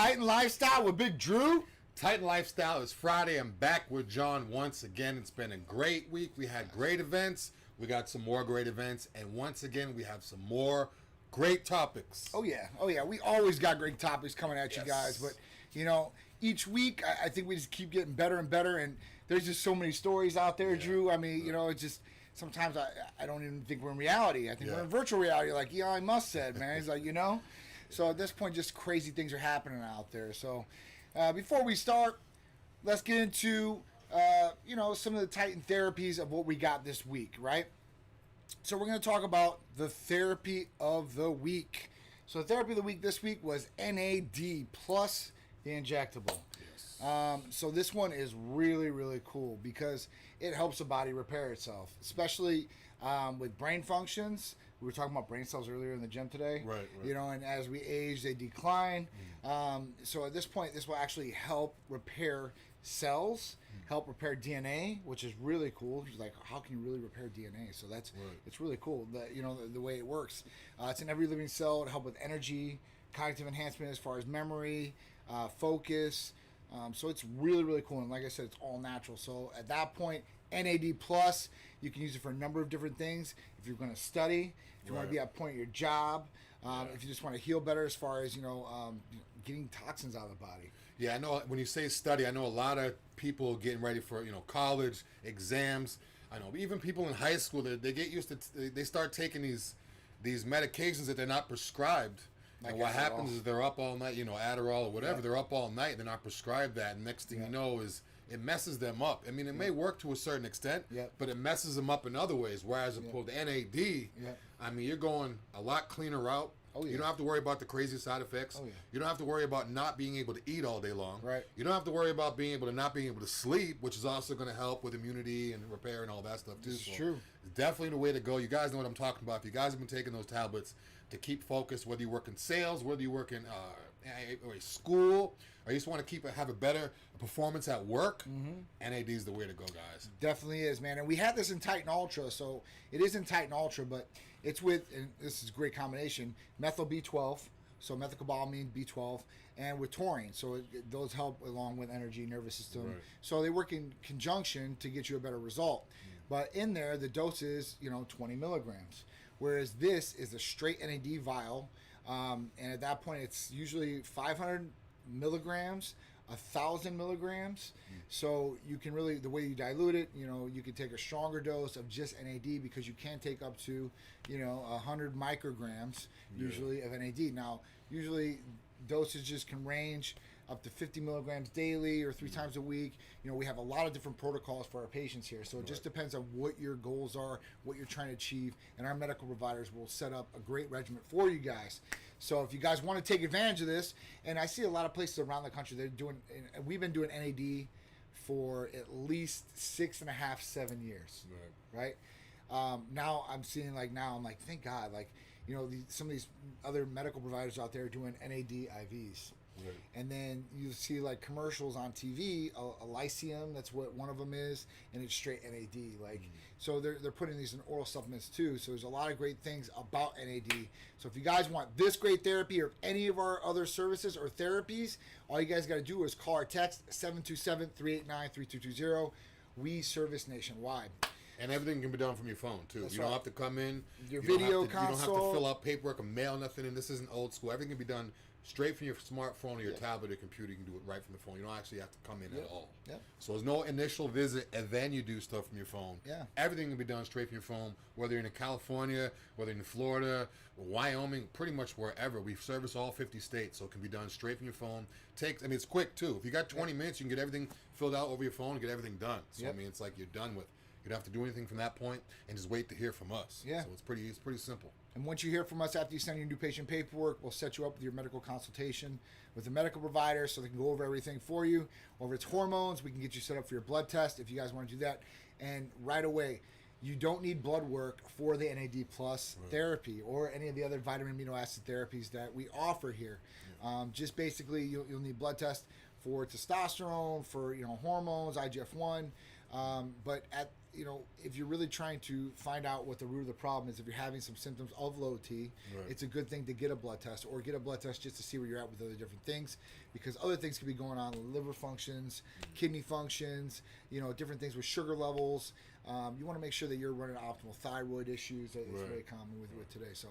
Titan Lifestyle with Big Dru. Titan Lifestyle is Friday. I'm back with John once again. It's been a great week. We had great events. We got some more great events. And once again, we have some more great topics. Oh, yeah. We always got great topics coming at you guys. But, each week, I think we just keep getting better and better. And there's just so many stories out there, Drew. I mean, it's just sometimes I don't even think we're in reality. I think we're in virtual reality, like Elon Musk said, man. He's like, So at this point, just crazy things are happening out there. So before we start, let's get into, some of the Titan therapies of what we got this week, right? So we're going to talk about the therapy of the week. So the therapy of the week this week was NAD plus the injectable. Yes. So this one is really, really cool because it helps the body repair itself, especially with brain functions. We were talking about brain cells earlier in the gym today. Right. And as we age, they decline. So at this point, this will actually help repair cells, help repair DNA, which is really cool. It's like, how can you really repair DNA? So it's really cool that the way it works. It's in every living cell to help with energy, cognitive enhancement as far as memory, focus. So it's really, really cool. And like I said, it's all natural. So at that point, NAD plus, you can use it for a number of different things. If you're going to study, if you want to be at a point of your job, if you just want to heal better as far as, getting toxins out of the body. Yeah, I know when you say study, I know a lot of people getting ready for, college, exams. I know even people in high school, they get used to, they start taking these medications that they're not prescribed. And what happens is they're up all night, Adderall or whatever. They're up all night. They're not prescribed that. And next thing you know is it messes them up. I mean, it may work to a certain extent, but it messes them up in other ways. Whereas opposed to NAD, I mean, you're going a lot cleaner route. You don't have to worry about the crazy side effects. You don't have to worry about not being able to eat all day long. Right. You don't have to worry about not being able to sleep, which is also going to help with immunity and repair and all that stuff too. This is true. It's definitely the way to go. You guys know what I'm talking about. If you guys have been taking those tablets to keep focused, whether you work in sales, whether you work in a school, or you just want to have a better performance at work, NAD is the way to go, guys. Definitely is, man. And we had this in Titan Ultra, so it is in Titan Ultra, but it's with, and this is a great combination, methyl B12, so methylcobalamin B12, and with taurine. So those help along with energy, nervous system. Right. So they work in conjunction to get you a better result. But in there, the dose is, 20 milligrams. Whereas this is a straight NAD vial. And at that point, it's usually 500 milligrams, 1,000 milligrams. So you can really, the way you dilute it, you can take a stronger dose of just NAD because you can take up to, 100 micrograms usually of NAD. Now, usually dosages can range up to 50 milligrams daily or 3 times a week. We have a lot of different protocols for our patients here. So it just depends on what your goals are, what you're trying to achieve. And our medical providers will set up a great regimen for you guys. So if you guys want to take advantage of this, and I see a lot of places around the country, they're doing, and we've been doing NAD for at least 6.5, 7 years, right? Now I'm seeing I'm like, thank God, some of these other medical providers out there are doing NAD IVs. Right. And then you see commercials on TV, a Lyceum, that's what one of them is, and it's straight NAD. So they're putting these in oral supplements too. So there's a lot of great things about NAD. So if you guys want this great therapy or any of our other services or therapies, all you guys got to do is call or text 727-389-3220. We service nationwide. And everything can be done from your phone, too. You don't have to come in. Your video console. You don't have to fill out paperwork or mail nothing, and this isn't old school. Everything can be done straight from your smartphone or your tablet or computer. You can do it right from the phone. You don't actually have to come in at all. So there's no initial visit, and then you do stuff from your phone. Everything can be done straight from your phone, whether you're in California, whether you're in Florida, Wyoming, pretty much wherever. We service all 50 states, so it can be done straight from your phone. It's quick, too. If you got 20 minutes, you can get everything filled out over your phone and get everything done. So, it's like you're done with. You don't have to do anything from that point and just wait to hear from us. So it's pretty simple. And once you hear from us after you send your new patient paperwork, we'll set you up with your medical consultation with a medical provider so they can go over everything for you. Over its hormones, we can get you set up for your blood test if you guys want to do that. And right away, you don't need blood work for the NAD plus therapy or any of the other vitamin amino acid therapies that we offer here. Just basically, you'll need blood tests for testosterone, for hormones, IGF-1, But if you're really trying to find out what the root of the problem is, if you're having some symptoms of low T, it's a good thing to get a blood test, or get a blood test just to see where you're at with other different things, because other things could be going on: liver functions, kidney functions, different things with sugar levels. You want to make sure that you're running optimal. Thyroid issues that is very common with today. So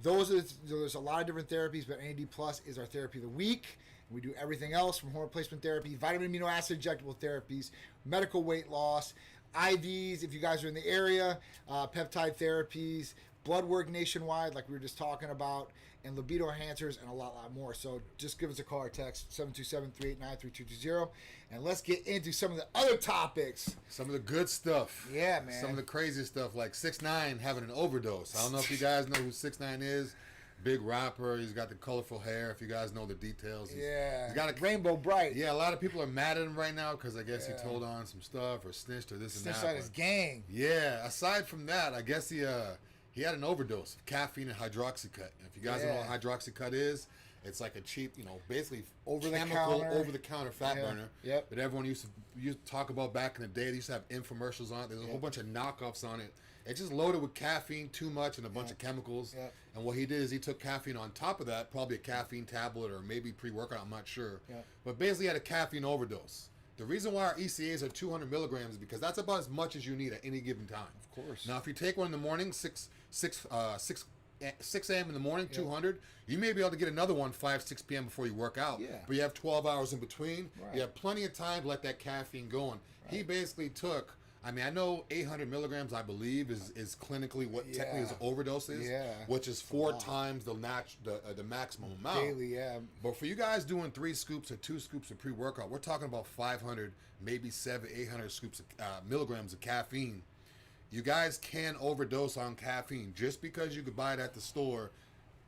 there's a lot of different therapies, but NAD Plus is our therapy of the week. We do everything else from hormone replacement therapy, vitamin amino acid injectable therapies, medical weight loss, IVs if you guys are in the area, peptide therapies, blood work nationwide like we were just talking about, and libido enhancers, and a lot more. So just give us a call or text 727-389-3220, and let's get into some of the other topics. Some of the good stuff. Yeah, man. Some of the crazy stuff, like 6ix9ine having an overdose. I don't know if you guys know who 6ix9ine is. Big rapper. He's got the colorful hair. If you guys know the details, he's got a rainbow bright. Yeah, a lot of people are mad at him right now because I guess he told on some stuff or snitched or this and that. Snitched on his gang. Yeah. Aside from that, I guess he had an overdose of caffeine and Hydroxycut. And if you guys don't know what Hydroxycut is, it's like a cheap, basically over the counter fat burner. Yep. That everyone used to talk about back in the day. They used to have infomercials on it. There's a whole bunch of knockoffs on it. It's just loaded with caffeine too much and a bunch of chemicals. Yep. And what he did is he took caffeine on top of that, probably a caffeine tablet or maybe pre-workout, I'm not sure. Yep. But basically had a caffeine overdose. The reason why our ECAs are 200 milligrams is because that's about as much as you need at any given time. Of course. Now, if you take one in the morning, 6 a.m. in the morning, 200, you may be able to get another one 6 p.m. before you work out. Yeah. But you have 12 hours in between. Right. You have plenty of time to let that caffeine go on. Right. He basically took... I know 800 milligrams, I believe, is clinically what technically is overdose is, which is 4 times the maximum amount. Daily, But for you guys doing 3 scoops or 2 scoops of pre-workout, we're talking about 500, maybe 800 scoops of milligrams of caffeine. You guys can overdose on caffeine. Just because you could buy it at the store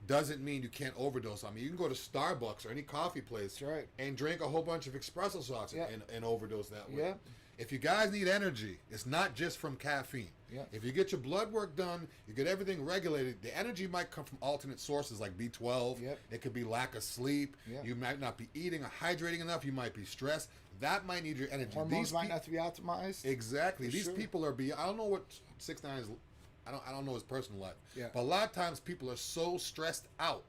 doesn't mean you can't overdose. You can go to Starbucks or any coffee place and drink a whole bunch of espresso shots and overdose that way. If you guys need energy, it's not just from caffeine. If you get your blood work done, you get everything regulated, the energy might come from alternate sources like B12. It could be lack of sleep. You might not be eating or hydrating enough. You might be stressed. That might need your energy. Hormones might not to be optimized. Exactly. These people are I don't know what 6ix9ine is. I don't know his personal life. But a lot of times people are so stressed out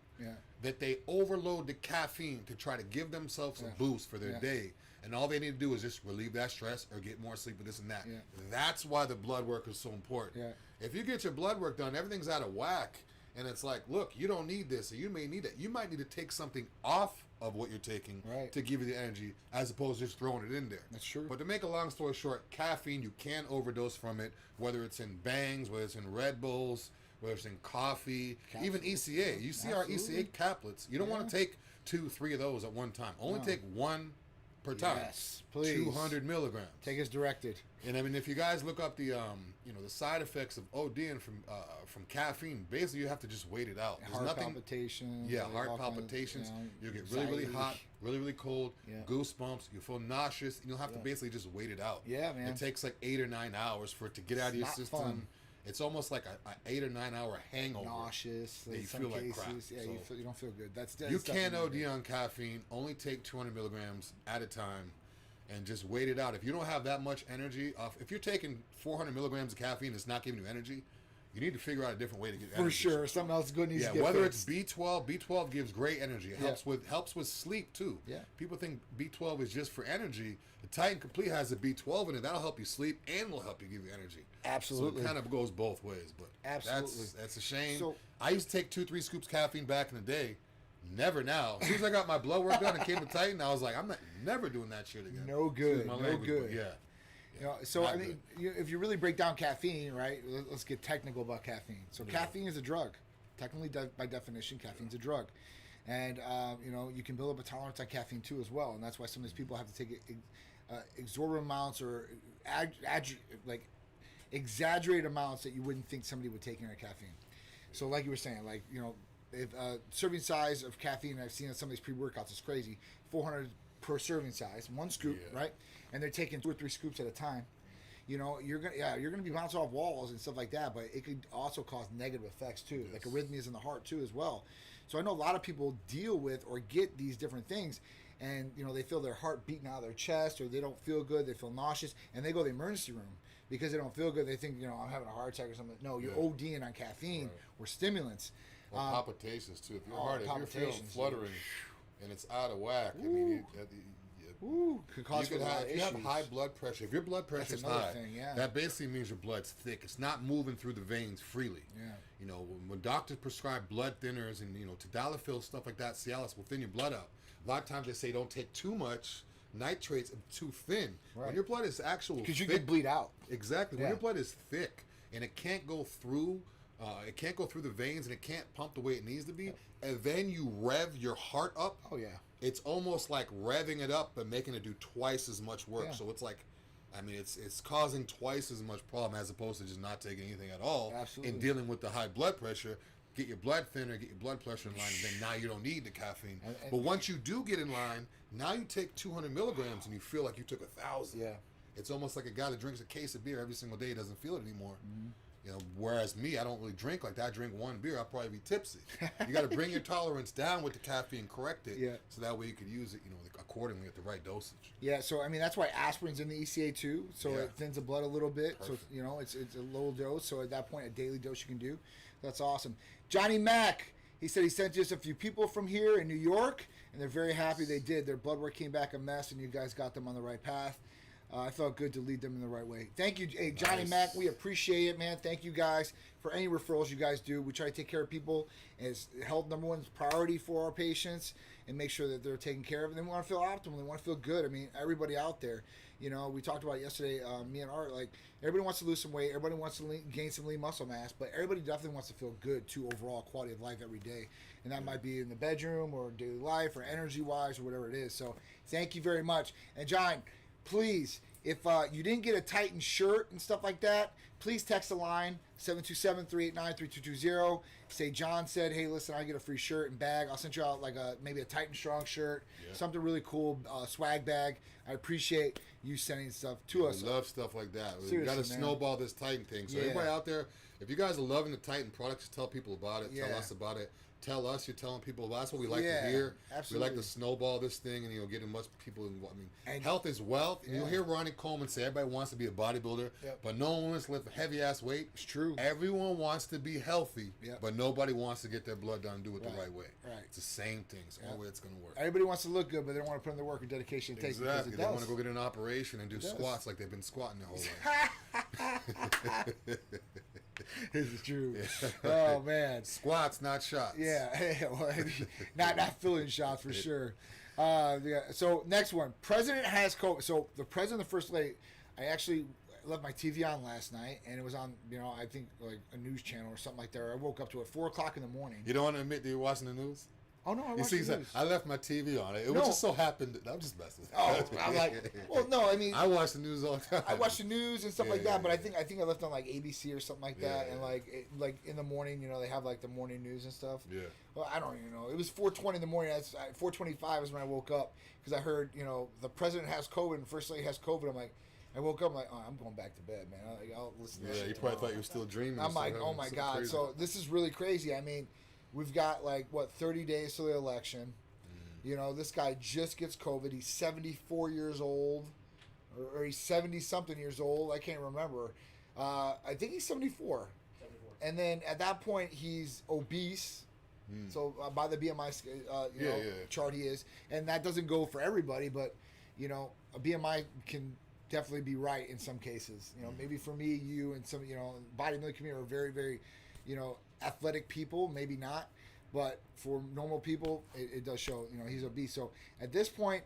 that they overload the caffeine to try to give themselves a boost for their day. And all they need to do is just relieve that stress or get more sleep or this and that. That's why the blood work is so important. If you get your blood work done, everything's out of whack, and it's like, look, you don't need this, or you may need it. You might need to take something off of what you're taking to give you the energy, as opposed to just throwing it in there. That's true. But to make a long story short, caffeine, you can overdose from it, whether it's in Bangs, whether it's in Red Bulls, whether it's in coffee, even ECA. You see our ECA caplets. You don't want to take 2, 3 of those at one time. Only take 1 per time. Yes, please. 200 milligrams. Take as directed. And if you guys look up the the side effects of ODing from caffeine, basically you have to just wait it out. There's heart palpitations. Yeah, heart palpitations. You get really hot, really cold, goosebumps. You feel nauseous. And you'll have to basically just wait it out. Yeah, man. It takes like 8 or 9 hours for it to get out of your system. Fun. It's almost like a 8 or 9 hour hangover. Nauseous. You feel like crap. Yeah, so you don't feel good. That's you can't OD on caffeine. Only take 200 milligrams at a time, and just wait it out. If you don't have that much energy, if you're taking 400 milligrams of caffeine, it's not giving you energy. You need to figure out a different way to get energy. For sure, something else good needs to get whether fixed. it's B12, B12 gives great energy. It helps with sleep too. Yeah. People think B12 is just for energy. The Titan Complete has a B12 in it. That'll help you sleep and will help you give you energy. Absolutely. So it kind of goes both ways, but absolutely, that's a shame. So, I used to take 2-3 scoops caffeine back in the day. Never now. As soon as I got my blood work done and came to Titan, I was like, I'm never doing that shit again. No good. No good. Yeah. So I mean, if you really break down caffeine, right? Let's get technical about caffeine. So caffeine is a drug. Technically, by definition, caffeine's a drug, and you can build up a tolerance on caffeine too as well. And that's why some of these people have to take exorbitant amounts or exaggerated amounts that you wouldn't think somebody would take in their caffeine. So, like you were saying, if serving size of caffeine, I've seen in some of these pre-workouts, is crazy. 400 per serving size, 1 scoop, right? And they're taking 2 or 3 scoops at a time. You're gonna be bouncing off walls and stuff like that, but it could also cause negative effects too, like arrhythmias in the heart too as well. So I know a lot of people deal with or get these different things, and they feel their heart beating out of their chest, or they don't feel good, they feel nauseous, and they go to the emergency room because they don't feel good. They think I'm having a heart attack or something. No, you're ODing on caffeine or stimulants. Or palpitations too. If you're feeling fluttering and it's out of whack, I mean, could cause if you have high blood pressure, if your blood pressure is high, that basically means your blood's thick. It's not moving through the veins freely. Yeah. When doctors prescribe blood thinners and tadalafil, stuff like that, Cialis will thin your blood up. A lot of times they say don't take too much nitrates too thin. When your blood is because you could bleed out. Exactly. When your blood is thick and it can't go through. It can't go through the veins and it can't pump the way it needs to be. And then you rev your heart up. Oh, yeah. It's almost like revving it up but making it do twice as much work. So it's like, it's causing twice as much problem as opposed to just not taking anything at all. Absolutely. And dealing with the high blood pressure. Get your blood thinner, get your blood pressure in line, and then now you don't need the caffeine. But once you do get in line, now you take 200 milligrams and you feel like you took 1,000. Yeah. It's almost like a guy that drinks a case of beer every single day doesn't feel it anymore. Whereas me, I don't really drink like that. I drink one beer, I'll probably be tipsy. You got to bring your tolerance down with the caffeine, correct it, so that way you could use it, accordingly at the right dosage. Yeah, so that's why aspirin's in the ECA too, so it thins the blood a little bit. Perfect. So it's a low dose. So at that point, a daily dose you can do. That's awesome. Johnny Mack, he said he sent just a few people from here in New York, and they're very happy they did. Their blood work came back a mess, and you guys got them on the right path. I felt good to lead them in the right way. Thank you, Johnny Mack. We appreciate it, man. Thank you guys for any referrals you guys do. We try to take care of people as health number one priority for our patients and make sure that they're taken care of. And they want to feel optimal. They want to feel good. I mean, everybody out there, we talked about it yesterday, me and Art, like everybody wants to lose some weight. Everybody wants to gain some lean muscle mass, but everybody definitely wants to feel good too overall quality of life every day. And that might be in the bedroom or daily life or energy-wise or whatever it is. So thank you very much. And John, please, if you didn't get a Titan shirt and stuff like that, please text the line, 727-389-3220. Say, John said, hey, listen, I get a free shirt and bag. I'll send you out like maybe a Titan Strong shirt, something really cool, swag bag. I appreciate you sending stuff to us. I love stuff like that. Seriously, we got to man. Snowball this Titan thing. So everybody out there, if you guys are loving the Titan products, tell people about it. Tell us about it. Tell us you're telling people about it. That's what we like to hear. Absolutely. We like to snowball this thing and get as much people involved. I mean, health is wealth. And you'll hear Ronnie Coleman say everybody wants to be a bodybuilder, but no one wants to lift a heavy ass weight. It's true. Everyone wants to be healthy, but nobody wants to get their blood done and do it the right way. Right. It's the same thing. It's the only way it's going to work. Everybody wants to look good, but they don't want to put in the work and dedication it takes. Exactly. It they want to go get an operation and do squats like they've been squatting their whole life. This is true. Oh man, squats, not shots. Yeah, well, not filling shots for sure. So next one, President has COVID. So the president, the first lady, I actually left my TV on last night, and it was on, I think like a news channel or something like that. I woke up to it 4:00 in the morning. You don't want to admit that you're watching the news? Oh no, I watched the news. I left my TV on. It just so happened. I'm just messing with you. Oh, I'm like, well, no, I mean, I watch the news all the time. I watch the news and stuff like that, but I think I left on like ABC or something like that, and like in the morning, they have like the morning news and stuff. Yeah. Well, I don't even know. It was 4:20 in the morning. 4:25 is when I woke up because I heard the president has COVID and first lady has COVID. I'm like. I woke up, I'm like, oh, I'm going back to bed, man. I'll listen to that shit you probably thought you were still dreaming. I'm like, oh my God. Crazy. So this is really crazy. I mean, we've got 30 days to the election. This guy just gets COVID. He's 74 years old, or he's 70-something years old. I can't remember. I think he's 74. And then at that point, he's obese. So by the BMI chart he is. And that doesn't go for everybody, but, a BMI can definitely be right in some cases. Maybe for me, you, and some, bodybuilding community are very, very, athletic people. Maybe not, but for normal people, it does show. He's obese. So at this point,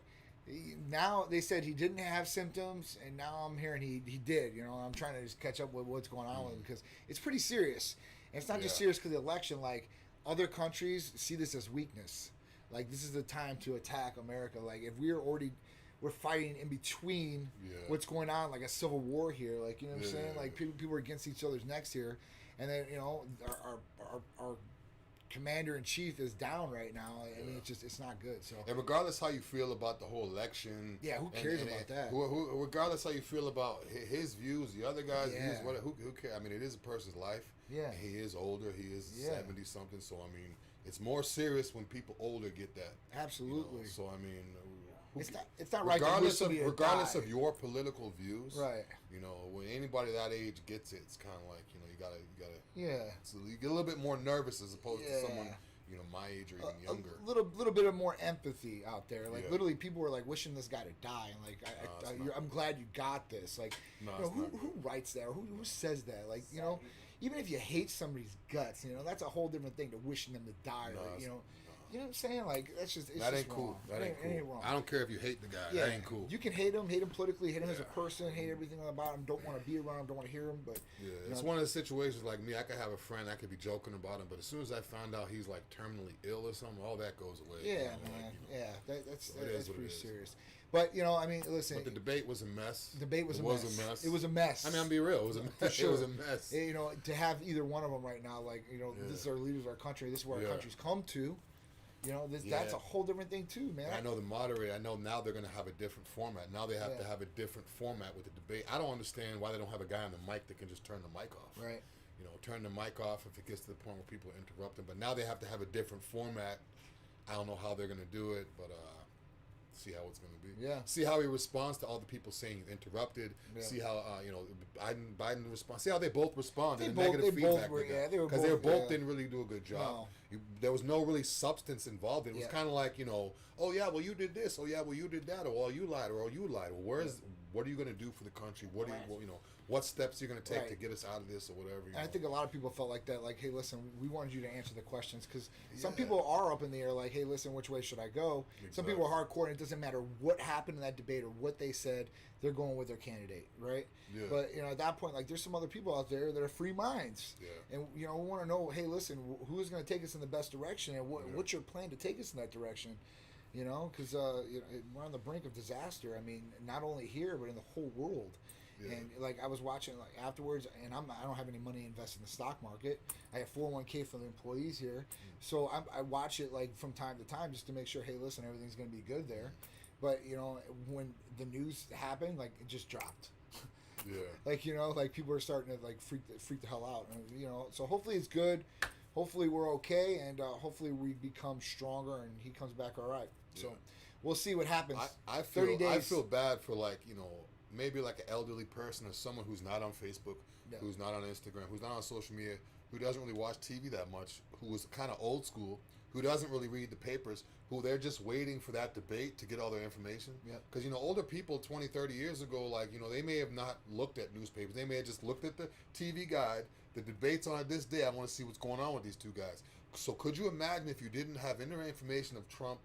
now they said he didn't have symptoms, and now I'm hearing he did. I'm trying to just catch up with what's going on with him because it's pretty serious. And it's not just serious because of the election. Like other countries see this as weakness. Like this is the time to attack America. Like if we're fighting in between what's going on, like a civil war here. Like, what I'm saying? Like, people are against each other's necks here. And then, our commander-in-chief is down right now. I mean, it's not good. So. And regardless how you feel about the whole election. Yeah, who cares about that? Regardless how you feel about his views, the other guys' views, who cares? I mean, it is a person's life. Yeah. And he is older. He is 70-something. So, I mean, it's more serious when people older get that. Absolutely. You know? So I mean, it's not right. Regardless of your political views, right? You know, when anybody that age gets it, it's kind of like, you know, you gotta. Yeah. So you get a little bit more nervous as opposed to someone, you know, my age or even younger. A little bit of more empathy out there. Like literally, people were like wishing this guy to die, and like I'm glad you got this. Like, who writes that? Or who says that? Like, you know, even if you hate somebody's guts, you know, that's a whole different thing to wishing them to die. Like, you know. You know what I'm saying? Like, that's just, that just ain't wrong. cool. That ain't cool. Ain't wrong. I don't care if you hate the guy. That ain't cool. You can hate him politically, hate him as a person, hate everything about him, don't want to be around him, don't want to hear him, but... Yeah, it's one of the situations like me, I could have a friend, I could be joking about him, but as soon as I found out he's, like, terminally ill or something, all that goes away. Yeah, you know, man. like, you know, That's pretty serious. But, you know, I mean, listen... But the debate was a mess. It was a mess. It was a mess. I mean, I'm be real. It was a mess. For sure. It was a mess. You know, to have either one of them right now, like, you know, this is our leaders of our country, this is where our country's come to. You know, that's a whole different thing too, man. I know the moderator. I know now they're going to have a different format. Now they have to have a different format with the debate. I don't understand why they don't have a guy on the mic that can just turn the mic off. Right. You know, turn the mic off if it gets to the point where people interrupt them. But now they have to have a different format. I don't know how they're going to do it, but see how it's going to be. Yeah. See how he responds to all the people saying you interrupted. Yeah. See how you know, Biden responds. See how they both responded. Negative feedback because they both didn't really do a good job. No. There was no really substance involved. It was kind of like, you know, oh yeah, well you did this, oh yeah, well you did that, or you lied, or you lied. Well, what are you going to do for the country? What do you know? What steps you're going to take to get us out of this or whatever? And I think a lot of people felt like that. Like, hey, listen, we wanted you to answer the questions because some people are up in the air. Like, hey, listen, which way should I go? Exactly. Some people are hardcore, and it doesn't matter what happened in that debate or what they said. They're going with their candidate, right? Yeah. But you know, at that point, like, there's some other people out there that are free minds, and you know, we want to know, hey, listen, who's going to take us in the best direction, and what's your plan to take us in that direction? You know, because you know, we're on the brink of disaster. I mean, not only here but in the whole world. Yeah. And like I was watching like afterwards, and I don't have any money invested in the stock market. I have 401k for the employees here, so I watch it like from time to time just to make sure, hey, listen, everything's going to be good there. But you know, when the news happened, like it just dropped. Yeah. Like, you know, like people are starting to like freak the hell out, and, you know. So hopefully it's good. Hopefully we're okay, and hopefully we become stronger, and he comes back all right. So we'll see what happens. I feel 30 days. I feel bad for, like, you know, maybe like an elderly person or someone who's not on Facebook, who's not on Instagram, who's not on social media, who doesn't really watch TV that much, who is kind of old school, who doesn't really read the papers, who they're just waiting for that debate to get all their information. Because, you know, older people 20, 30 years ago, like, you know, they may have not looked at newspapers. They may have just looked at the TV guide, the debates on this day. I want to see what's going on with these two guys. So could you imagine if you didn't have any information of Trump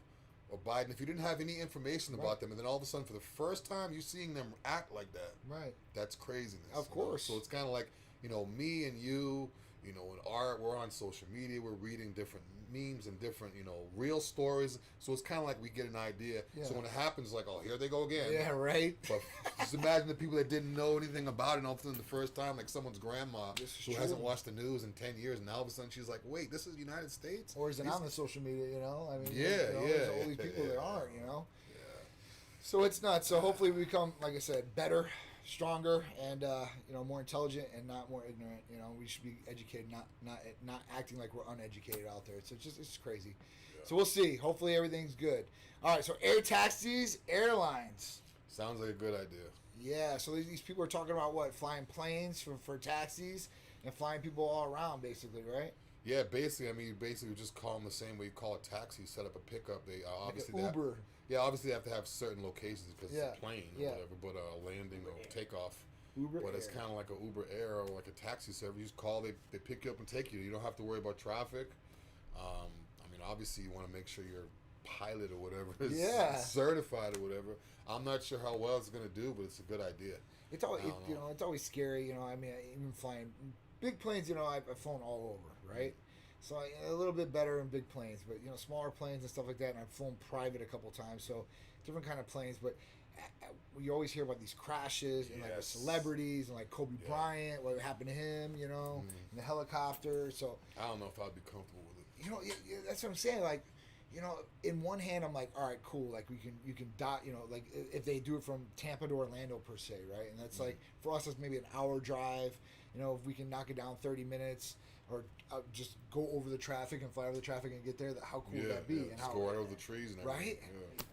or Biden, if you didn't have any information about them, and then all of a sudden for the first time you're seeing them act like that. Right. That's craziness. Of course. You know? So it's kind of like, you know, me and you, you know, and art, we're on social media, we're reading different memes and different, you know, real stories. So it's kind of like we get an idea. Yeah. So when it happens, like, oh, here they go again. Yeah, right. But just imagine the people that didn't know anything about it, and all of a sudden the first time, like someone's grandma who hasn't watched the news in 10 years, and now all of a sudden she's like, wait, this is the United States? Or is it on the social media, you know? I mean, there's all these people that aren't, you know? Yeah. So it's nuts. So hopefully we become, like I said, better, stronger, and you know, more intelligent and not more ignorant. You know, we should be educated, not acting like we're uneducated out there. So it's crazy. Yeah. So we'll see. Hopefully everything's good. All right. So air taxis, airlines. Sounds like a good idea. Yeah. So these people are talking about what, flying planes for taxis and flying people all around, basically, right? Yeah, basically. I mean, basically, just call them the same way you call a taxi. Set up a pickup. They obviously like Uber. Obviously they have to have certain locations because it's a plane or whatever, but landing or takeoff. Uber but Air. It's kind of like an Uber Air or like a taxi service. You just call, they pick you up and take you. You don't have to worry about traffic. I mean, obviously you want to make sure your pilot or whatever is certified or whatever. I'm not sure how well it's going to do, but it's a good idea. It's always, you know, it's always scary. You know, I mean, even flying big planes. You know, I've flown all over, right? So a little bit better in big planes, but you know, smaller planes and stuff like that. And I've flown private a couple times, so different kind of planes. But you always hear about these crashes and like the celebrities and like Kobe Bryant, what happened to him, you know, in the helicopter. So I don't know if I'd be comfortable with it. You know, that's what I'm saying. Like, you know, in one hand, I'm like, all right, cool. Like you can dot, you know, like if they do it from Tampa to Orlando per se, right? And that's like for us, that's maybe an hour drive. You know, if we can knock it down 30 minutes, or just go over the traffic and fly over the traffic and get there, how cool would that be? Yeah, and just how, go right over the trees and everything. right?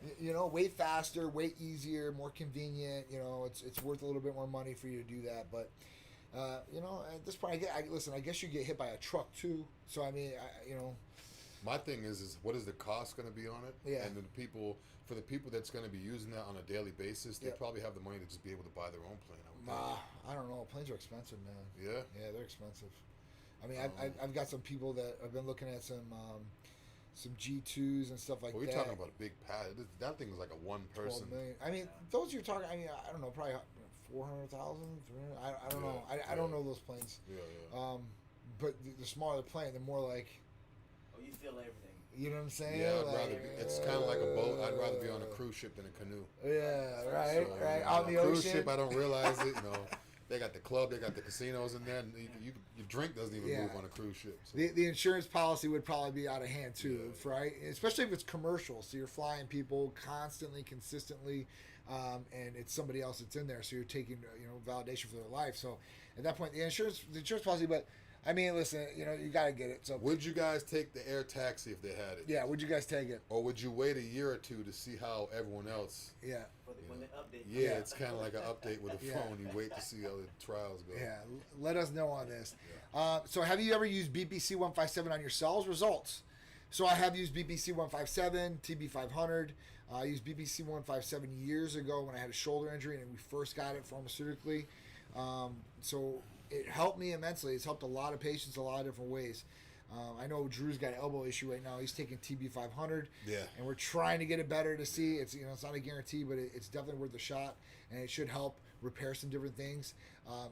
Yeah. You know, way faster, way easier, more convenient. You know, it's worth a little bit more money for you to do that, but. You know, at this point, I guess you get hit by a truck too. So I mean, you know, my thing is what is the cost going to be on it? Yeah. And then for the people that's going to be using that on a daily basis, they probably have the money to just be able to buy their own plane. I don't know. Planes are expensive, man. Yeah. Yeah, they're expensive. I mean, I've got some people that have been looking at some G2s and stuff like that. We're talking about a big pad. That thing is like a one person. 12 million. I mean, those you're talking. I mean, I don't know, probably 400,000, 300. I don't know. I don't know those planes. Yeah. But the smaller the plane, the more like. Oh, you feel everything. You know what I'm saying? Yeah, I'd like, rather it's kind of like a boat. I'd rather be on a cruise ship than a canoe. Yeah, right, So, right. on On the a cruise ocean. ship, I don't realize it. You know, they got the club, they got the casinos in there. And your drink doesn't even move on a cruise ship. So. The insurance policy would probably be out of hand too, right? Especially if it's commercial. So you're flying people constantly, consistently, and it's somebody else that's in there. So you're taking validation for their life. So at that point, the insurance policy, but. I mean, listen, you got to get it. So would you guys take the air taxi if they had it? Yeah, would you guys take it? Or would you wait a year or two to see how everyone else? Yeah. When they update. Yeah, it's kind of like an update with a phone. You wait to see how the trials go. Yeah, let us know on this. So have you ever used BPC 157 on yourselves? Results. So I have used BPC 157, TB 500. I used BPC 157 years ago when I had a shoulder injury and we first got it pharmaceutically. So it helped me immensely. It's helped a lot of patients a lot of different ways. I know Drew's got an elbow issue right now. He's taking TB 500. Yeah. And we're trying to get it better to see. It's it's not a guarantee, but it's definitely worth a shot, and it should help repair some different things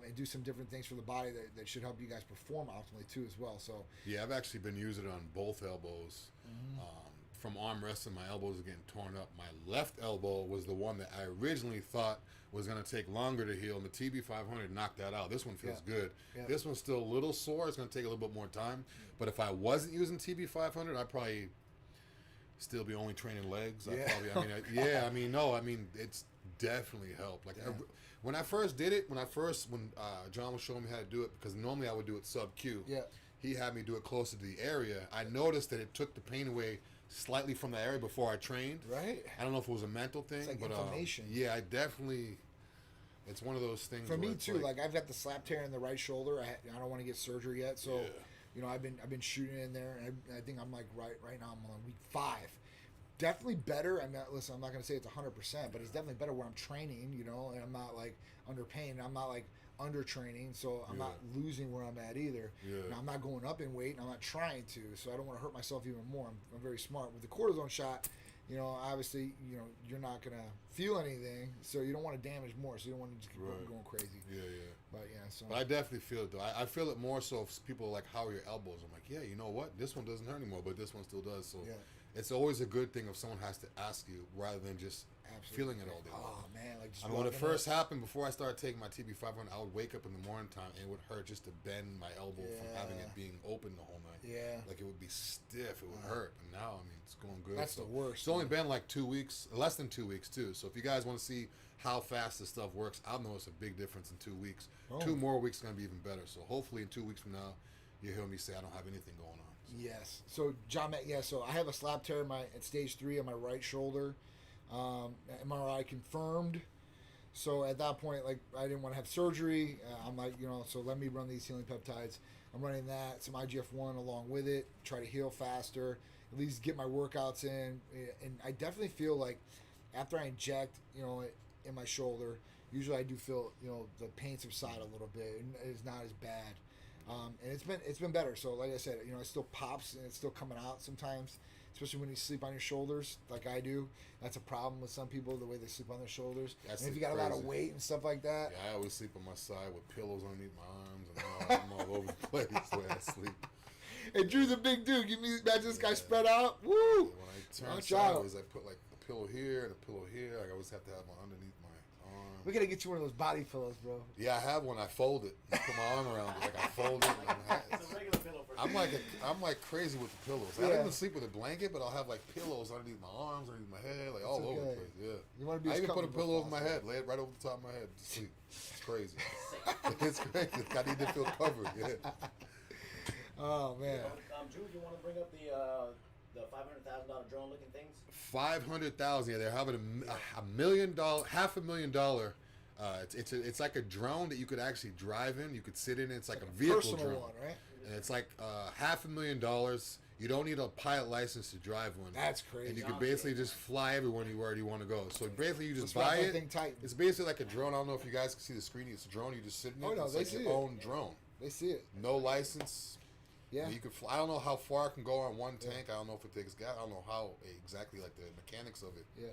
and do some different things for the body that should help you guys perform optimally too as well. So yeah, I've actually been using it on both elbows. From arm wrestling, my elbows are getting torn up. My left elbow was the one that I originally thought was going to take longer to heal, and the TB 500 knocked that out. This one feels good. Yeah. This one's still a little sore. It's going to take a little bit more time. But if I wasn't using TB 500, I'd probably still be only training legs. It's definitely helped. Like when I first did it, when John was showing me how to do it, because normally I would do it sub-Q. Yeah. He had me do it closer to the area. I noticed that it took the pain away slightly from the area before I trained. Right. I don't know if it was a mental thing, It's like but inflammation. I definitely. It's one of those things. For where me it's too. Like I've got the slap tear in the right shoulder. I don't want to get surgery yet, so I've been shooting in there, and I think I'm like right now I'm on week 5. Definitely better. I'm not going to say it's 100%, but it's definitely better where I'm training. And I'm not like under pain. I'm not like under training, so I'm not losing where I'm at either. Now, I'm not going up in weight, and I'm not trying to, so I don't want to hurt myself even more. I'm very smart with the cortisone shot. Obviously, you're not gonna feel anything, so you don't want to damage more. So you don't want to just keep going crazy. Yeah. But I definitely feel it though. I feel it more so if people are like, "How are your elbows?" I'm like, "Yeah, you know what? This one doesn't hurt anymore, but this one still does." So it's always a good thing if someone has to ask you rather than just feeling it all day long. Oh man, like just when it first happened, before I started taking my TB 500, I would wake up in the morning time and it would hurt just to bend my elbow from having it being open the whole night. Yeah. Like it would be stiff. It would hurt. And now, it's going good. That's the worst. It's only been like 2 weeks, less than 2 weeks too. So if you guys want to see how fast this stuff works, I'll notice a big difference in 2 weeks. 2 more weeks is going to be even better. So hopefully in 2 weeks from now, you'll hear me say I don't have anything going on. So. Yes. So John, so I have a slap tear at stage 3 on my right shoulder. MRI confirmed. So at that point, like I didn't want to have surgery. I'm like, so let me run these healing peptides. I'm running that, some IGF-1 along with it, try to heal faster, at least get my workouts in. And I definitely feel like after I inject, in my shoulder, usually I do feel, the pain subside a little bit, and it's not as bad. And it's been better. So like I said, it still pops and it's still coming out sometimes, especially when you sleep on your shoulders like I do. That's a problem with some people, the way they sleep on their shoulders. And if you got a lot of weight and stuff like that. Yeah, I always sleep on my side with pillows underneath my arms and I'm all over the place when I sleep. And Drew's a big dude. Imagine this guy spread out. Woo! When I turn sideways, I put like a pillow here and a pillow here. Like I always have to have one underneath my arm. We gotta get you one of those body pillows, bro. Yeah, I have one. I fold it. I put my arm around it. Like I fold it. It's a regular pillow for I'm like crazy with the pillows. I Yeah. don't even sleep with a blanket, but I'll have like pillows underneath my arms, underneath my head, like all over the okay. place. Yeah. You want to be I as even put a comfortable pillow as over my possible. head, lay it right over the top of my head to sleep. It's crazy. It's crazy. I need to feel covered. Yeah. Oh man. Drew, you want to bring up the $500,000 drone looking things? 500,000. Yeah, they're having $1 million, $500,000. It's like a drone that you could actually drive in. You could sit in. It's like a vehicle Personal drone. one, right? And it's like $500,000. You don't need a pilot license to drive one. That's crazy. And you can basically just fly everywhere you want to go. So basically, you just Let's buy wrap that it. thing tight. It's basically like a drone. I don't know if you guys can see the screen. It's a drone. You just sit in it. Oh, no, it's they like see your it. own drone. They see it. No license. Yeah. You could fly. I don't know how far it can go on one tank. I don't know if it takes gas. I don't know how exactly like the mechanics of it. Yeah.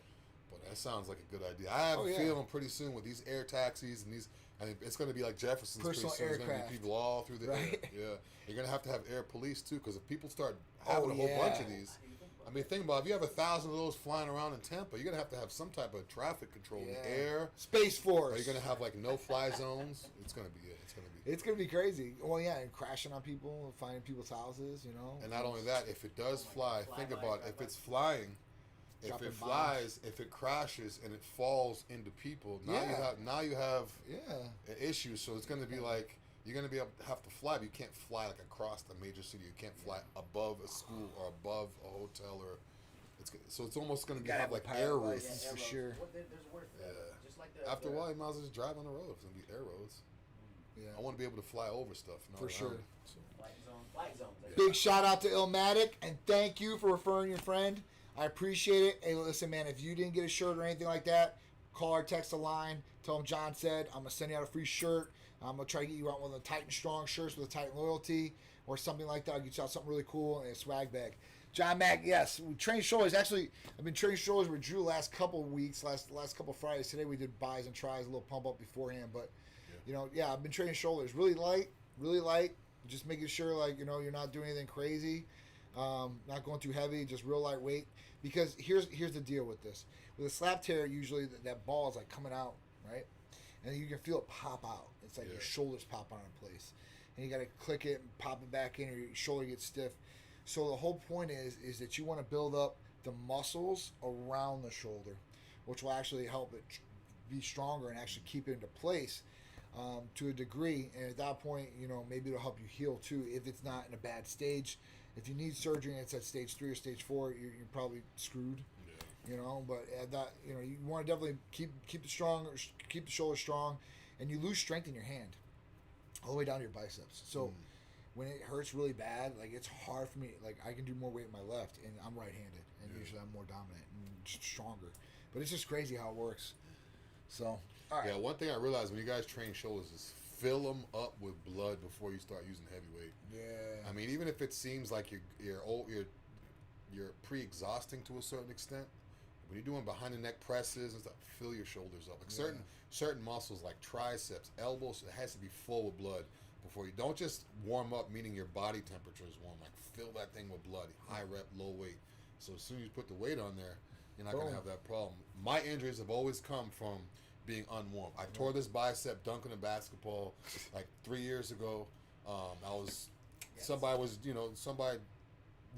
But that sounds like a good idea. I have a feeling pretty soon with these air taxis and these, I mean, it's going to be like Jefferson's Personal pretty soon. There's going to aircraft. be people all through the Right? air. Yeah. You're going to have air police too, because if people start having a whole bunch of these, I mean, think about it, if you have 1,000 of those flying around in Tampa, you're going to have some type of traffic control in the air. Space Force. Or you're going to have like no-fly zones. It's going to be it. It's gonna be crazy. Well, yeah, and crashing on people, finding people's houses, you know. And not only that, if it does fly, think about it. If it's flying, if Dropping it flies, if it crashes and it falls into people, now you have an issue. So it's going to be like you're going to be able to have to fly, but you can't fly like across the major city. You can't fly above a school or above a hotel or. So it's almost going to have like air routes. license for sure. There's a word for that. Just like After a while, you might as well just drive on the road. It's going to be air roads. Yeah. I want to be able to fly over stuff. For sure. Flight zones. Big shout out to Illmatic, and thank you for referring your friend. I appreciate it. Hey, listen, man, if you didn't get a shirt or anything like that, call or text the line. Tell them John said, I'm going to send you out a free shirt. I'm going to try to get you out one of the Titan Strong shirts with a Titan loyalty or something like that. I'll get you out something really cool and a swag bag. John Mack, yes, we train shoulders. Actually, I've been training shoulders with Drew last couple weeks, last couple Fridays. Today we did buys and tries, a little pump up beforehand, but you know, I've been training shoulders really light, just making sure like, you know, you're not doing anything crazy, not going too heavy, just real lightweight. Because here's the deal with this. With a slap tear, usually that ball is like coming out, right? And you can feel it pop out. It's like your shoulders pop out in place. And you got to click it and pop it back in, or your shoulder gets stiff. So the whole point is that you want to build up the muscles around the shoulder, which will actually help it be stronger and actually keep it into place to a degree. And at that point, you know, maybe it'll help you heal too if it's not in a bad stage. If you need surgery and it's at stage 3 or stage 4, you're probably screwed. You know, but at that, you know, you want to definitely keep the shoulder strong, and you lose strength in your hand all the way down to your biceps. So when it hurts really bad, like it's hard for me. Like I can do more weight with my left, and I'm right-handed, and usually I'm more dominant and stronger. But it's just crazy how it works. So, all right. Yeah, one thing I realized when you guys train shoulders is fill them up with blood before you start using heavy weight. Yeah. I mean, even if it seems like you're pre-exhausting to a certain extent, when you're doing behind the neck presses and stuff, fill your shoulders up. Like certain muscles like triceps, elbows, it has to be full with blood before you. Don't just warm up, meaning your body temperature is warm. Like fill that thing with blood, high rep, low weight. So as soon as you put the weight on there, you're not going to have that problem. My injuries have always come from being unwarm. I tore this bicep dunking a basketball like 3 years ago. Somebody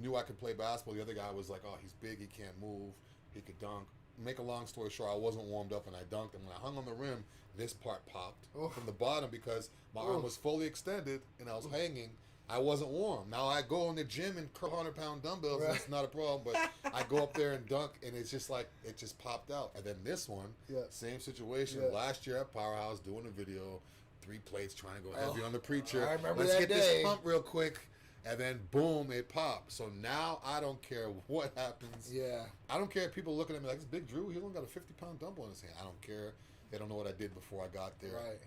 knew I could play basketball. The other guy was like, oh, he's big, he can't move, he could dunk. Make a long story short, I wasn't warmed up and I dunked, and when I hung on the rim, this part popped from the bottom because my arm was fully extended and I was hanging. I wasn't warm. Now I go in the gym and curl 100-pound dumbbells. That's not a problem. But I go up there and dunk, and it's just like it just popped out. And then this one, same situation. Last year at Powerhouse, doing a video, 3 plates, trying to go heavy on the preacher. I remember Let's that get day. this pump real quick, and then boom, it popped. So now I don't care what happens. Yeah. I don't care if people looking at me like, this Big Dru, he only got a 50-pound dumbbell in his hand. I don't care. They don't know what I did before I got there. Right.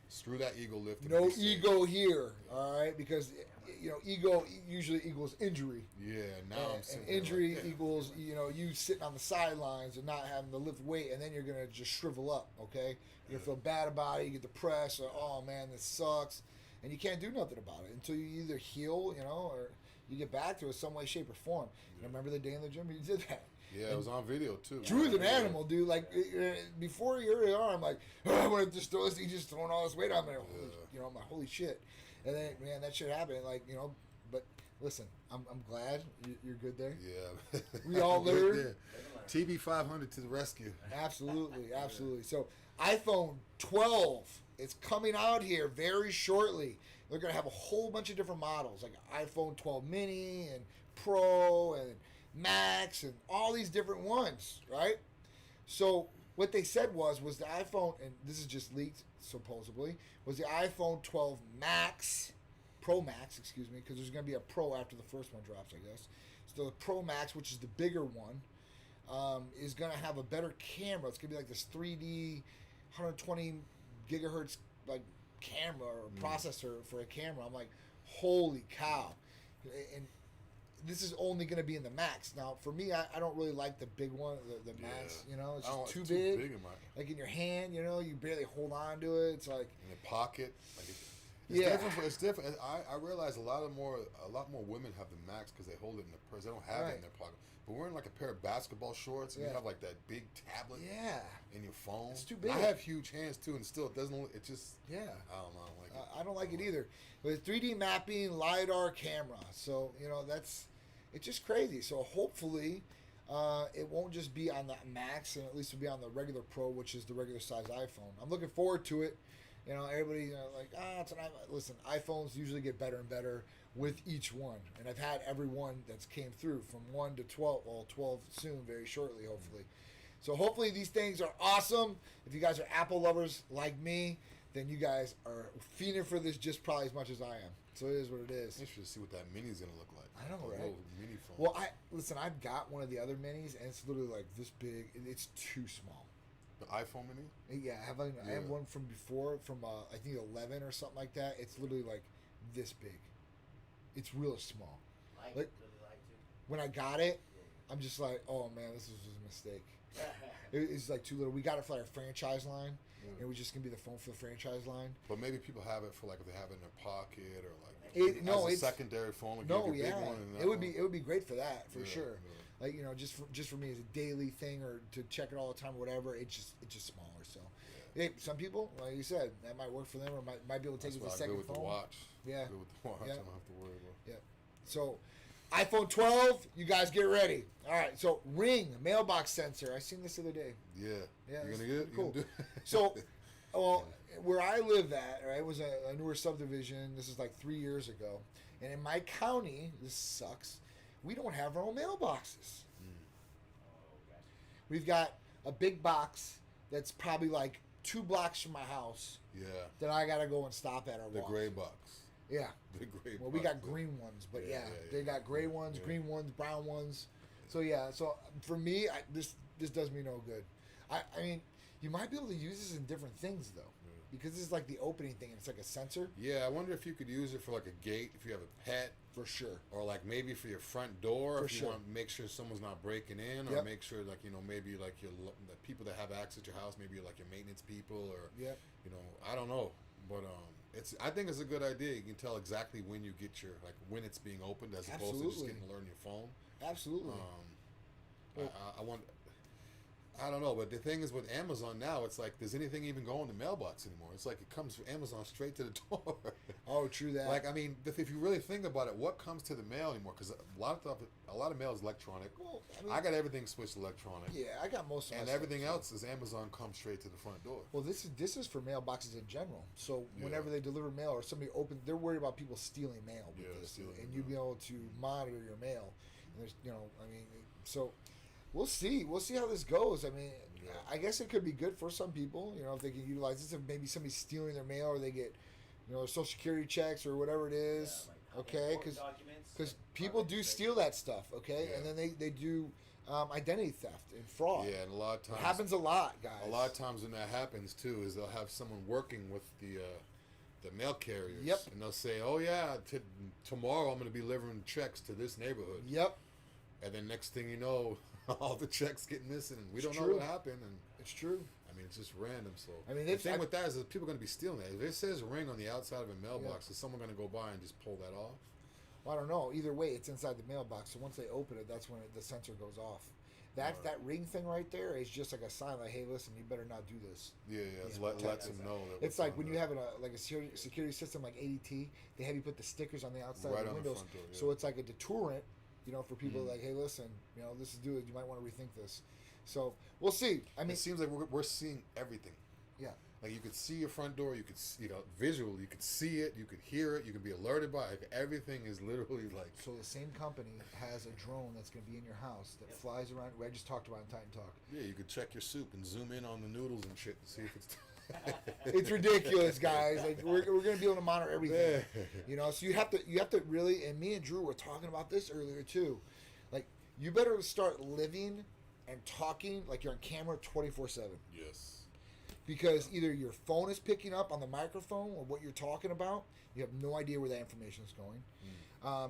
Screw that ego lift. No ego here, all right? Because, you know, ego usually equals injury. Yeah, now I'm sitting and here injury like, equals, you know, you sitting on the sidelines and not having to lift weight, and then you're going to just shrivel up, okay? You're going to feel bad about it. You get depressed, or, oh, man, this sucks. And you can't do nothing about it until you either heal, you know, or you get back to it some way, shape, or form. And I remember the day in the gym you did that. Yeah, it was on video too. Drew's an animal, dude. Like before your arm, like I'm gonna just throw this. He's just throwing all this weight on me. I'm like, holy shit. And then, man, that shit happened. Like, but listen, I'm glad you're good there. Yeah, we all learned. TB 500 to the rescue. Absolutely, absolutely. So iPhone 12 is coming out here very shortly. They're gonna have a whole bunch of different models, like iPhone 12 Mini and Pro and Max and all these different ones, right? So what they said was the iPhone, and this is just leaked supposedly, was the iPhone 12 Max, Pro Max, excuse me, because there's going to be a Pro after the first one drops, I guess. So the Pro Max, which is the bigger one, is going to have a better camera. It's going to be like this 3D 120 gigahertz like camera or processor for a camera. I'm like, holy cow. And this is only going to be in the Max. Now, for me, I don't really like the big one, the Max. It's just too big. Like in your hand, you barely hold on to it. It's like in the pocket. Like it's different. I realize a lot more women have the Max because they hold it in the purse. They don't have it in their pocket. But wearing like a pair of basketball shorts and you have like that big tablet in your phone. It's too big. I have huge hands too, and still it doesn't. It just I don't know. I don't like it. I don't like it either. But 3D mapping, LiDAR camera. So it's just crazy. So hopefully, it won't just be on the Max, and at least it'll be on the regular Pro, which is the regular size iPhone. I'm looking forward to it. Everybody like, it's an iPhone. Listen, iPhones usually get better and better with each one, and I've had every one that's came through from 1 to 12. Well, 12 soon, very shortly, hopefully. So hopefully these things are awesome. If you guys are Apple lovers like me, then you guys are fiending for this just probably as much as I am. So it is what it is. You should see what that mini's gonna look like. I know, right? Little mini phone. Well, I've got one of the other minis, and it's literally like this big. It's too small. The iPhone mini? Yeah, I have one from before, from I think 11 or something like that. It's literally like this big. It's real small. When I got it, I'm just like, oh man, this was a mistake. It's like too little. We got it for our franchise line. And we're just gonna be the phone for the franchise line. But maybe people have it for like if they have it in their pocket or like a secondary phone. Like big one it would be great for that for sure. Yeah. Like just for me as a daily thing or to check it all the time or whatever. It's just smaller. So hey, some people, like you said, that might work for them or might be able to take it as a second phone. With the watch. Yeah. Good with the watch. I don't have to worry about. Yeah. So iPhone 12, you guys get ready. All right, so Ring mailbox sensor. I seen this the other day. Yeah. Yeah. You're gonna get it? Cool. So, where I live at, right, was a newer subdivision. This is like 3 years ago, and in my county, this sucks. We don't have our own mailboxes. We've got a big box that's probably like 2 blocks from my house. Yeah. That I gotta go and stop at or the walk. gray box. Yeah. The gray box. Well, we got green ones, but they got gray ones, green ones, brown ones. So so for me, this does me no good. I mean, you might be able to use this in different things though, because this is like the opening thing, and it's like a sensor. Yeah, I wonder if you could use it for like a gate if you have a pet. For sure. Or like maybe for your front door if you sure. want to make sure someone's not breaking in, or make sure like maybe like the people that have access to your house, maybe like your maintenance people, or I don't know, but I think it's a good idea. You can tell exactly when you get when it's being opened as opposed to just getting alert on your phone. Absolutely. I don't know, but the thing is with Amazon now, it's like, does anything even go in the mailbox anymore? It's like it comes from Amazon straight to the door. Oh, true that. Like, I mean, if you really think about it, what comes to the mail anymore? Because a lot of mail is electronic. Well, I got everything switched electronic. Yeah, I got most of my and stuff everything else is Amazon comes straight to the front door. Well, this is for mailboxes in general. So whenever they deliver mail or somebody they're worried about people stealing mail with this, and you be able to monitor your mail. And there's, so. We'll see. We'll see how this goes. I mean, I guess it could be good for some people, if they can utilize this. If maybe somebody's stealing their mail or they get, Social Security checks or whatever it is, okay? Because people do steal that stuff, okay? Yeah. And then they do identity theft and fraud. Yeah, and a lot of times. It happens a lot, guys. A lot of times when that happens, too, is they'll have someone working with the mail carriers. Yep. And they'll say, oh, yeah, tomorrow I'm going to be delivering checks to this neighborhood. Yep. And then next thing you know, all the checks get missing, and we don't know what happened. And it's true. I mean, it's just random. So the thing with that is that people are going to be stealing that. If it says Ring on the outside of a mailbox, is someone going to go by and just pull that off? Well, I don't know. Either way, it's inside the mailbox. So once they open it, that's when the sensor goes off. That ring thing right there is just like a sign, like, hey, listen, you better not do this. Yeah, it lets them know. That It's like when you have a security system like ADT, they have you put the stickers on the outside right of the on windows, the front door, yeah. so it's like a deterrent, for people like, hey, listen, this is you might want to rethink this. So we'll see. I mean, it seems like we're seeing everything. Yeah. Like you could see your front door, you could see, visually, you could see it, you could hear it, you could be alerted by it. Everything is literally like. So the same company has a drone that's going to be in your house that flies around. I just talked about in Titan Talk. Yeah, you could check your soup and zoom in on the noodles and shit to see if it's. It's ridiculous, guys. Like we're going to be able to monitor everything. So you have to really. And me and Drew were talking about this earlier too. Like you better start living and talking like you're on camera 24/7. Yes. Because either your phone is picking up on the microphone or what you're talking about, you have no idea where that information is going.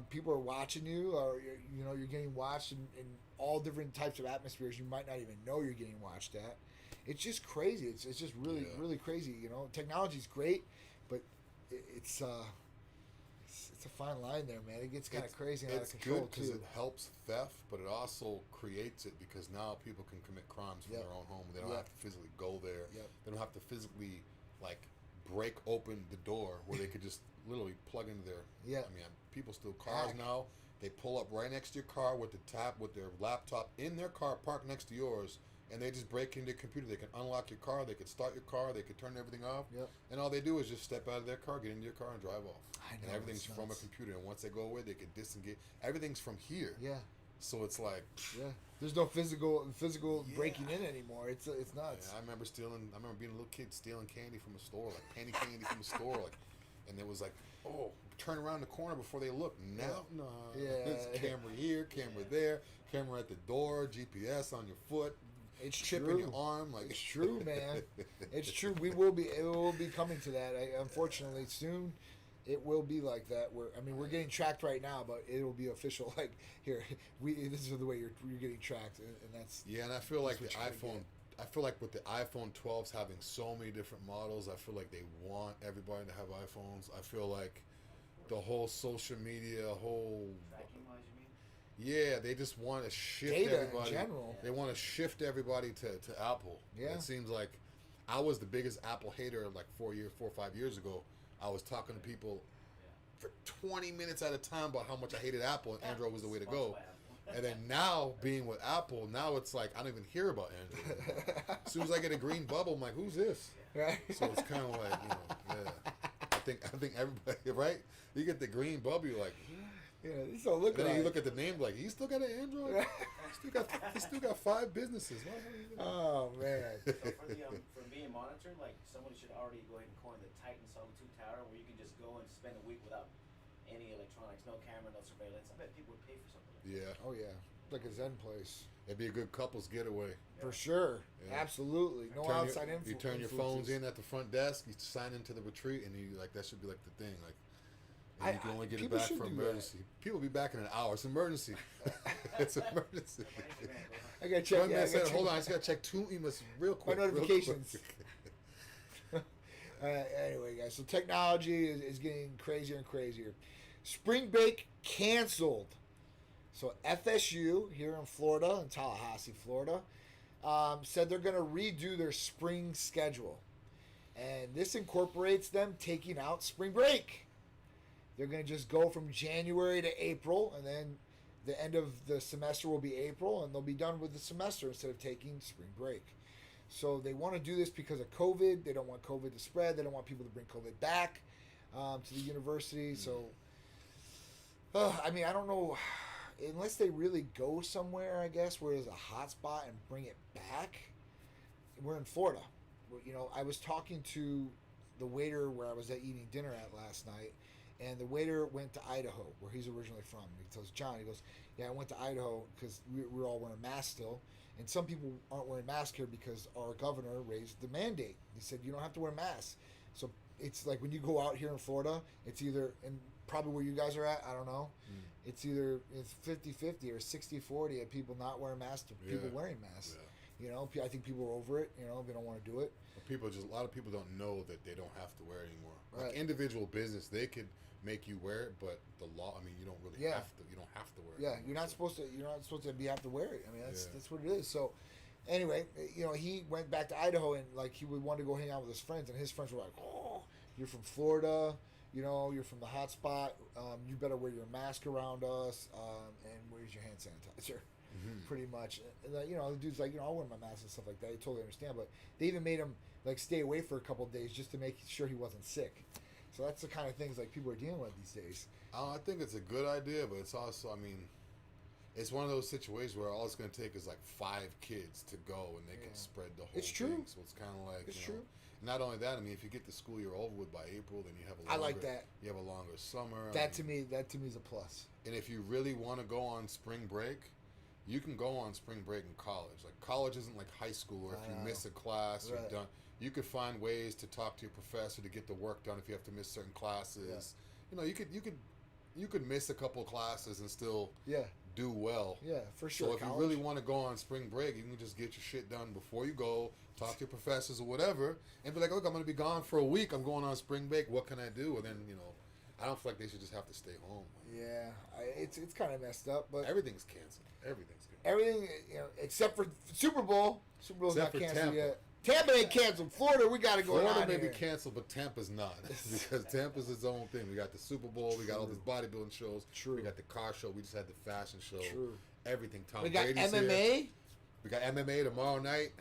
People are watching you, or you're getting watched in all different types of atmospheres. You might not even know you're getting watched at. It's just crazy. It's just really really crazy. Technology's great, but it's a fine line there, man. It gets kind of crazy and out of control good because too. it helps theft, but it also creates it because now people can commit crimes from their own home. They don't have to physically go there. They don't have to physically break open the door where they could just literally plug into their. I mean, people steal cars now. They pull up right next to your car with their laptop in their car parked next to yours. And they just break into your computer. They can unlock your car. They can start your car. They can turn everything off. And all they do is just step out of their car, get into your car, and drive off. And everything's from a computer. And once they go away, they can disengage. Everything's from here. So it's like. There's no physical breaking in anymore. It's nuts. I remember being a little kid stealing candy from a store, like penny candy from a store, and it was like, oh, turn around the corner before they look. Now, no. It's camera here, camera there, camera at the door, GPS on your foot. It's chip true. in your arm, like it's true, man. It's true. It will be coming to that. Unfortunately, soon, it will be like that. We're getting tracked right now, but it will be official. Like here, this is the way you're getting tracked, and that's. Yeah, and I feel like the iPhone. I feel like with the iPhone 12s having so many different models, I feel like they want everybody to have iPhones. I feel like the whole social media, yeah, they just want to shift everybody. In general. They want to shift everybody to Apple. Yeah. It seems like I was the biggest Apple hater like 4 or 5 years ago. I was talking to people for 20 minutes at a time about how much I hated Apple and Android was the way to go. And then now, being with Apple, now it's like I don't even hear about Android anymore. As soon as I get a green bubble, I'm like, who's this? Right. So it's kind of like, I think everybody, right? You get the green bubble, you're like, so look and then you look at the name, like, you still got an Android? He still got 5 businesses. Oh man! So for being monitored, like somebody should already go ahead and coin the Titan Solitude Tower, where you can just go and spend a week without any electronics, no camera, no surveillance. I bet people would pay for something like that. Yeah. Oh yeah, like a Zen place. It'd be a good couples getaway. For sure. Yeah. Absolutely. No outside influence. You turn your phones in at the front desk, you sign into the retreat, and that should be like the thing. Like, and you can only get it back for emergency. People will be back in an hour. It's emergency. It's emergency. I gotta check. Hold on, I just gotta check 2 emails real quick. My notifications. Anyway, guys, so technology is getting crazier and crazier. Spring break canceled. So FSU here in Florida, in Tallahassee, Florida, said they're going to redo their spring schedule. And this incorporates them taking out spring break. They're going to just go from January to April, and then the end of the semester will be April, and they'll be done with the semester instead of taking spring break. So they want to do this because of COVID. They don't want COVID to spread. They don't want people to bring COVID back to the university. So, I don't know. Unless they really go somewhere, I guess, where there's a hot spot and bring it back. We're in Florida. I was talking to the waiter where I was eating dinner at last night, and the waiter went to Idaho, where he's originally from. He tells John, he goes, yeah, I went to Idaho because we're all wearing masks still. And some people aren't wearing masks here because our governor raised the mandate. He said, you don't have to wear masks. So it's like when you go out here in Florida, it's either, and probably where you guys are at, I don't know, it's 50-50 or 60-40 of people not wearing masks to people wearing masks. You know, I think people are over it. You know, they don't want to do it. A lot of people don't know that they don't have to wear it anymore. Right. Like individual business, they could make you wear it, but the law, I mean, you don't really have to. You don't have to wear it. Yeah, anymore. you're not supposed to. You're not supposed to have to wear it. I mean, Yeah. that's what it is. So, anyway, you know, he went back to Idaho and like he would want to go hang out with his friends, and his friends were like, "Oh, you're from Florida. You know, you're from the hot spot. You better wear your mask around us, and where's your hand sanitizer?" Pretty much. And, you know, the dude's like, you know, I'll wear my mask and stuff like that. He totally understand, but they even made him like stay away for a couple of days just to make sure he wasn't sick. So that's the kind of things like people are dealing with these days. I think it's a good idea, but it's also, I mean, it's one of those situations where all it's going to take is like 5 kids to go, and they can spread the whole It's thing. true. So it's kind of like, It's you know, true. Not only that, I mean, if you get the school year over with by April, then you have a longer, I like that. You have a longer summer. That to me is a plus. And if you really want to go on spring break, you can go on spring break in college. Like college isn't like high school, where if you miss a class, Right. you're done. You could find ways to talk to your professor to get the work done if you have to miss certain classes. Yeah. You know, you could miss a couple of classes and still do well. Yeah, for sure. So if you really want to go on spring break, you can just get your shit done before you go, talk to your professors or whatever, and be like, look, I'm going to be gone for a week. I'm going on spring break. What can I do? And then, you know, I don't feel like they should just have to stay home. Yeah, it's kind of messed up, but Everything's canceled. Everything's canceled. everything, you know, except for Super Bowl. Super Bowl's Except not for canceled Tampa. yet. Tampa ain't canceled. Florida, we got to go Florida on may be here. canceled, but Tampa's not. Because Tampa's its own thing. We got the Super Bowl. We got all these bodybuilding shows. True. We got the car show. We just had the fashion show. True. Everything. Tom We got Brady's MMA. here. We got MMA tomorrow night.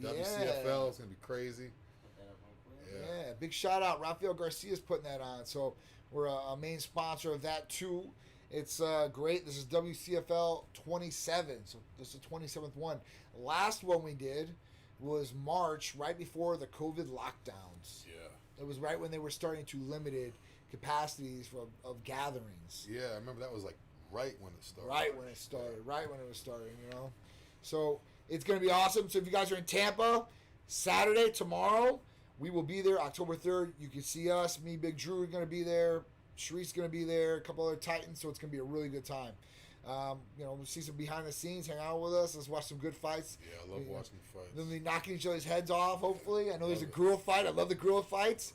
Yeah. WCFL. It's going to be crazy. Put that up real quick. Yeah, big shout out. Rafael Garcia's putting that on. So we're a main sponsor of that too. It's great. This is WCFL 27. So this is the 27th one. Last one we did was March, right before the COVID lockdowns. Yeah. It was right when they were starting to limited capacities of gatherings. Yeah, I remember that was like right when it started. Right when it was starting, you know. So it's going to be awesome. So if you guys are in Tampa, Saturday, tomorrow, we will be there, October 3rd. You can see us. Me, Big Dru are going to be there. Sharice's going to be there. A couple other Titans. So it's going to be a really good time. You know, we'll see some behind the scenes. Hang out with us. Let's watch some good fights. Yeah, I love watching fights. They'll be knocking each other's heads off, hopefully. I know there's a girl fight. I love the girl fights.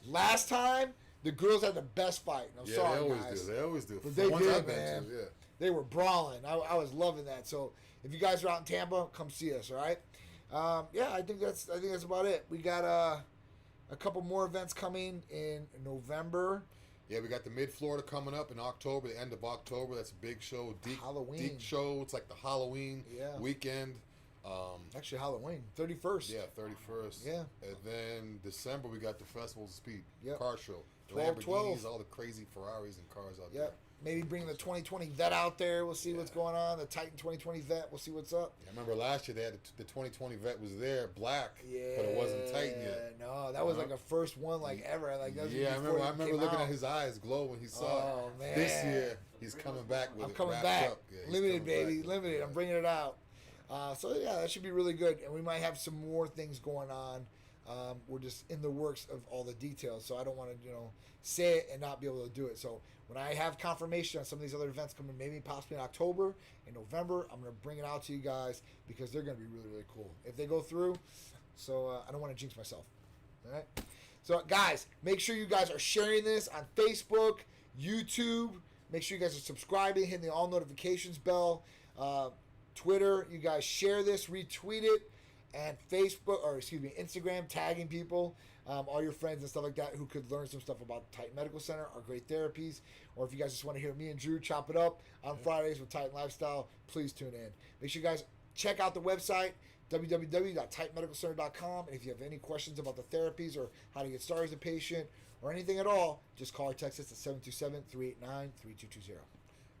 Last time, the girls had the best fight. I'm Yeah, sorry, they always guys. do. They always do. But they Once did, I've been man. to, yeah. They were brawling. I was loving that. So if you guys are out in Tampa, come see us. All right. Yeah, I think that's about it. We got a couple more events coming in November. Yeah, we got the Mid Florida coming up in October, the end of October. That's a big show. Halloween. Deep show. It's like the Halloween weekend. Actually, Halloween, 31st. Yeah, 31st. Yeah. And then December, we got the Festival of Speed car show. 12/12. Lamborghinis, all the crazy Ferraris and cars out there. Yep. Maybe bring the 2020 vet out there. We'll see what's going on. The Titan 2020 vet. We'll see what's up. I remember last year they had the 2020 vet was there, black, Yeah. but it wasn't Titan yet. No, that was like a first one like ever. Like that was Yeah, I before remember it came looking out. at his eyes glow when he saw Oh, it. man. This year, he's coming back with I'm it coming wrapped back. up. Yeah, he's Limited, coming baby. back. Limited. I'm bringing it out. So, yeah, that should be really good. And we might have some more things going on. We're just in the works of all the details. So I don't want to, say it and not be able to do it. So when I have confirmation on some of these other events coming, maybe possibly in October, in November, I'm going to bring it out to you guys because they're going to be really, really cool if they go through. So I don't want to jinx myself. All right. So, guys, make sure you guys are sharing this on Facebook, YouTube. Make sure you guys are subscribing, hitting the all notifications bell. Twitter, you guys share this, retweet it, and Instagram, tagging people, all your friends and stuff like that who could learn some stuff about Titan Medical Center, our great therapies. Or if you guys just want to hear me and Dru chop it up on Fridays with Titan Lifestyle, please tune in. Make sure you guys check out the website, www.titanmedicalcenter.com. And if you have any questions about the therapies or how to get started as a patient or anything at all, just call or text us at 727-389-3220.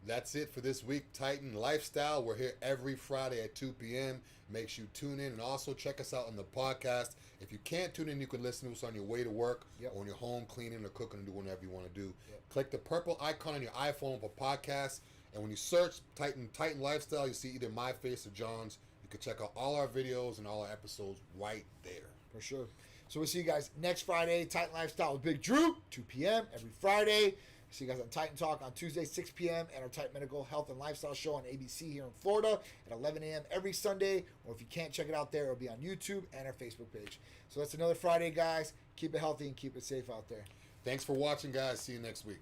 That's it for this week, Titan Lifestyle. We're here every Friday at 2 p.m. Make sure you tune in and also check us out on the podcast. If you can't tune in, you can listen to us on your way to work or when you're home cleaning or cooking or do whatever you want to do. Click the purple icon on your iPhone for podcasts. And when you search Titan Lifestyle, you see either my face or John's. You can check out all our videos and all our episodes right there. For sure. So we'll see you guys next Friday. Titan Lifestyle with Big Dru, 2 p.m. every Friday. See you guys on Titan Talk on Tuesday, 6 p.m. and our Titan Medical Health and Lifestyle Show on ABC here in Florida at 11 a.m. every Sunday. Or if you can't check it out there, it'll be on YouTube and our Facebook page. So that's another Friday, guys. Keep it healthy and keep it safe out there. Thanks for watching, guys. See you next week.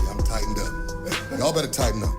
I'm tightened up. Y'all better tighten up.